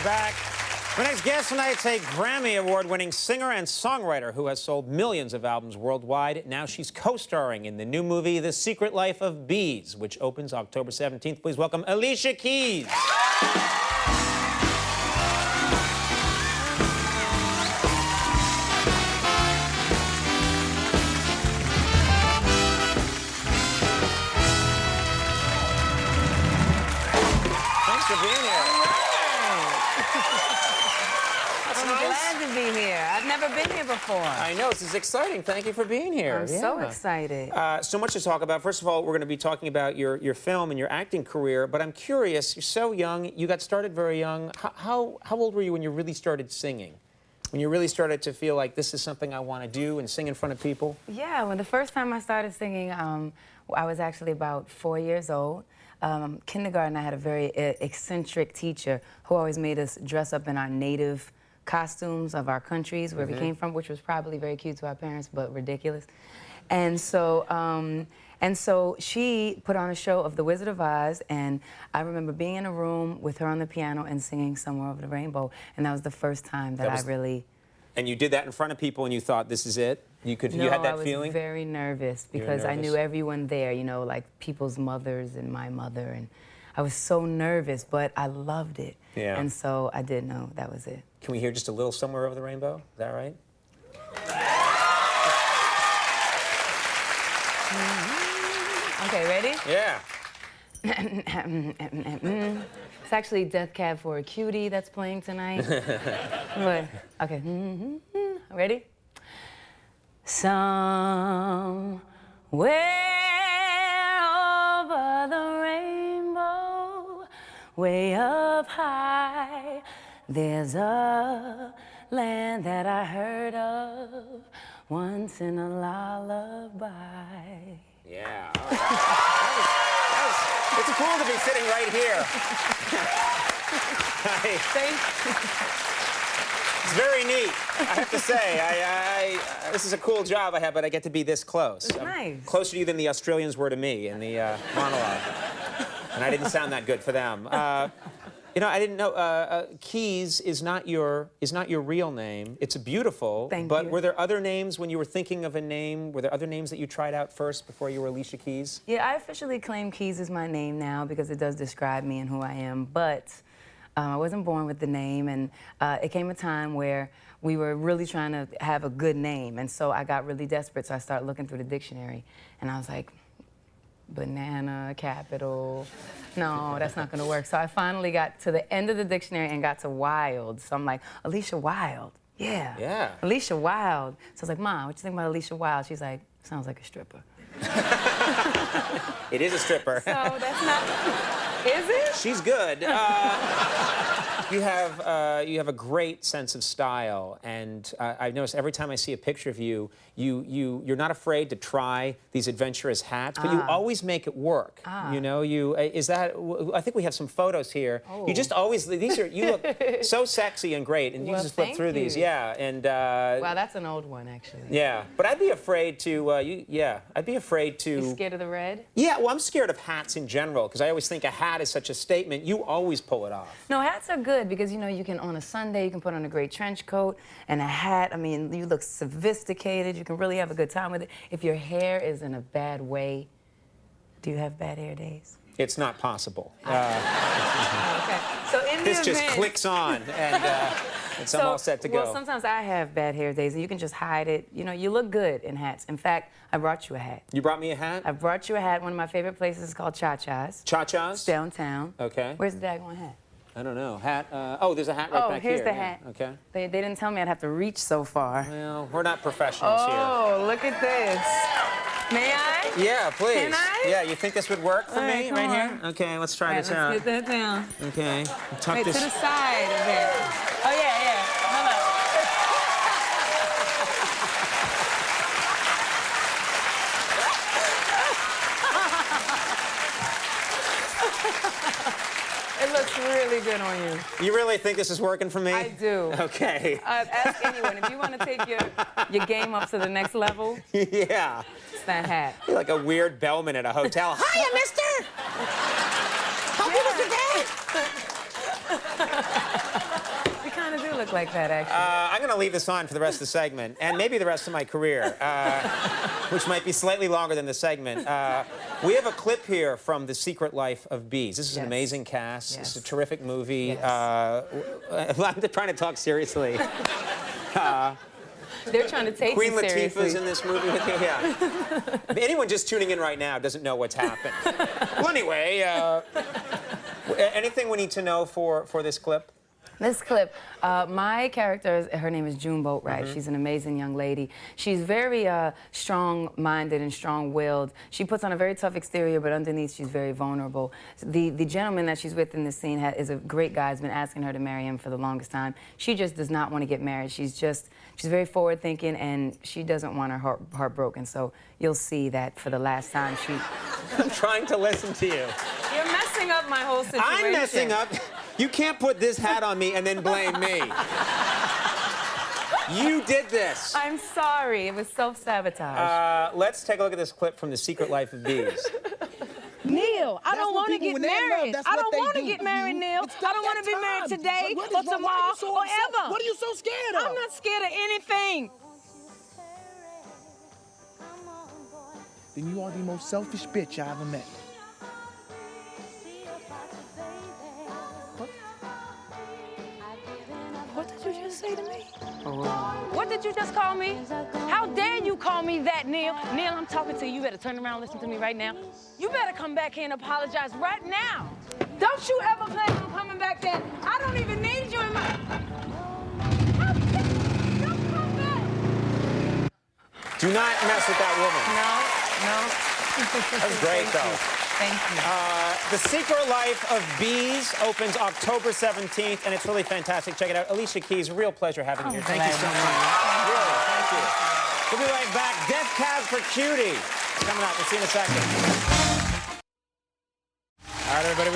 back. My next guest tonight is a Grammy Award-winning singer and songwriter who has sold millions of albums worldwide. Now she's co-starring in the new movie, The Secret Life of Bees, which opens October 17th. Please welcome ALICIA Keys. Thanks for being here. I'm glad to be here. I've never been here before. I know, this is exciting. Thank you for being here. I'm so excited. So much to talk about. First of all, we're going to be talking about your film and your acting career, but I'm curious, you're so young, you got started very young. How old were you when you really started singing? When you really started to feel like this is something I want to do and sing in front of people? Yeah, well, the first time I started singing, I was actually about 4 years old. Kindergarten, I had a very eccentric teacher who always made us dress up in our native costumes of our countries where we came from, which was probably very cute to our parents, but ridiculous. And so she put on a show of The Wizard of Oz, and I remember being in a room with her on the piano and singing Somewhere Over the Rainbow, and that was the first time that I really... And you did that in front of people and you thought, this is it? You had that feeling? I was very nervous because I knew everyone there, you know, like people's mothers and my mother, and I was so nervous, but I loved it. Yeah. And so I did know that was it. Can we hear just a little Somewhere Over the Rainbow? Is that right? Okay, ready? Yeah. It's actually Death Cab for a Cutie that's playing tonight. But, okay. Ready? Somewhere over the rainbow, way up high, there's a land that I heard of once in a lullaby. Yeah. It's cool to be sitting right here. Thank you. It's very neat, I have to say. This is a cool job I have, but I get to be this close. It's nice. Closer to you than the Australians were to me in the monologue. And I didn't sound that good for them. You know, I didn't know Keys is not your real name. It's beautiful. But were there other names when you were thinking of a name? Were there other names that you tried out first before you were ALICIA Keys? Yeah, I officially claim Keys as my name now because it does describe me and who I am. But I wasn't born with the name, and it came a time where we were really trying to have a good name, and so I got really desperate. So I started looking through the dictionary, and I was like, banana, capital. No, that's not gonna work. So I finally got to the end of the dictionary and got to Wild. So I'm like, Alicia Wild. Yeah. Yeah. Alicia Wild. So I was like, Mom, what you think about Alicia Wild? She's like, sounds like a stripper. It is a stripper. So that's not... Is it? She's good. You have a great sense of style, and I've noticed every time I see a picture of you, you're not afraid to try these adventurous hats, but you always make it work. You know, I think we have some photos here. Oh. You just always, you look so sexy and great, and you just flip through these. Yeah, and wow, that's an old one, actually. Yeah, but I'd be afraid to. I'd be afraid to. You scared of the red? Yeah, well, I'm scared of hats in general because I always think a hat is such a statement. You always pull it off. No, hats are good because, you know, you can, on a Sunday, you can put on a great trench coat and a hat. I mean, you look sophisticated. You can really have a good time with it. If your hair is in a bad way, do you have bad hair days? It's not possible. Okay. So in this just clicks on, and I'm all set to go. Well, sometimes I have bad hair days, and you can just hide it. You know, you look good in hats. In fact, I brought you a hat. You brought me a hat? I brought you a hat. One of my favorite places is called Cha-Cha's. Cha-Cha's? It's downtown. Okay. Where's the daggone hat? I don't know. Hat? Oh, there's a hat right back here. Oh, here's the hat. Yeah. Okay. They didn't tell me I'd have to reach so far. Well, we're not professionals here. Oh, look at this. May I? Yeah, please. Can I? Yeah, you think this would work for me right here? Okay, let's try this out. Let's get that down. Okay. Tuck Wait, this. to the side a bit. Oh, yeah. Hold up. It looks really good on you. You really think this is working for me? I do. Okay. Ask anyone. If you want to take your game up to the next level, Yeah. it's that hat. You're like a weird bellman at a hotel. Hiya, mister! How good was your day? look like that, actually. I'm going to leave this on for the rest of the segment, and maybe the rest of my career, which might be slightly longer than the segment. We have a clip here from The Secret Life of Bees. This is an amazing cast. Yes. It's a terrific movie. Yes. I'm trying to talk seriously. They're trying to take Queen you seriously. Latifah's in this movie with you. Yeah. Anyone just tuning in right now doesn't know what's happened. Well, anyway, anything we need to know for this clip? This clip, my character, her name is June Boatwright. She's an amazing young lady. She's very strong-minded and strong-willed. She puts on a very tough exterior, but underneath she's very vulnerable. The gentleman that she's with in this scene is a great guy. He's been asking her to marry him for the longest time. She just does not want to get married. She's very forward-thinking, and she doesn't want her heart broken. So you'll see that for the last time she... I'm trying to listen to you. You're messing up my whole situation. I'm messing up. You can't put this hat on me and then blame me. You did this. I'm sorry. It was self-sabotage. Let's take a look at this clip from The Secret Life of Bees. Neil, I don't want to get married. I don't want to get married, Neil. I don't want to be married today or tomorrow or ever. What are you so scared of? I'm not scared of anything. Then you are the most selfish bitch I ever met. What did you just say to me? What did you just call me? How dare you call me that, Neil? Neil, I'm talking to you. You better turn around and listen to me right now. You better come back here and apologize right now. Don't you ever plan on coming back there. I don't even need you in my... Don't come back. Do not mess with that woman. No. That was great, though. Thank you. The Secret Life of Bees opens October 17th, and it's really fantastic. Check it out. Alicia Keys, a real pleasure having you here. Thank you so much. Really, thank you. We'll be right back. Death Cab for Cutie. Coming up. We'll see you in a second. All right, everybody.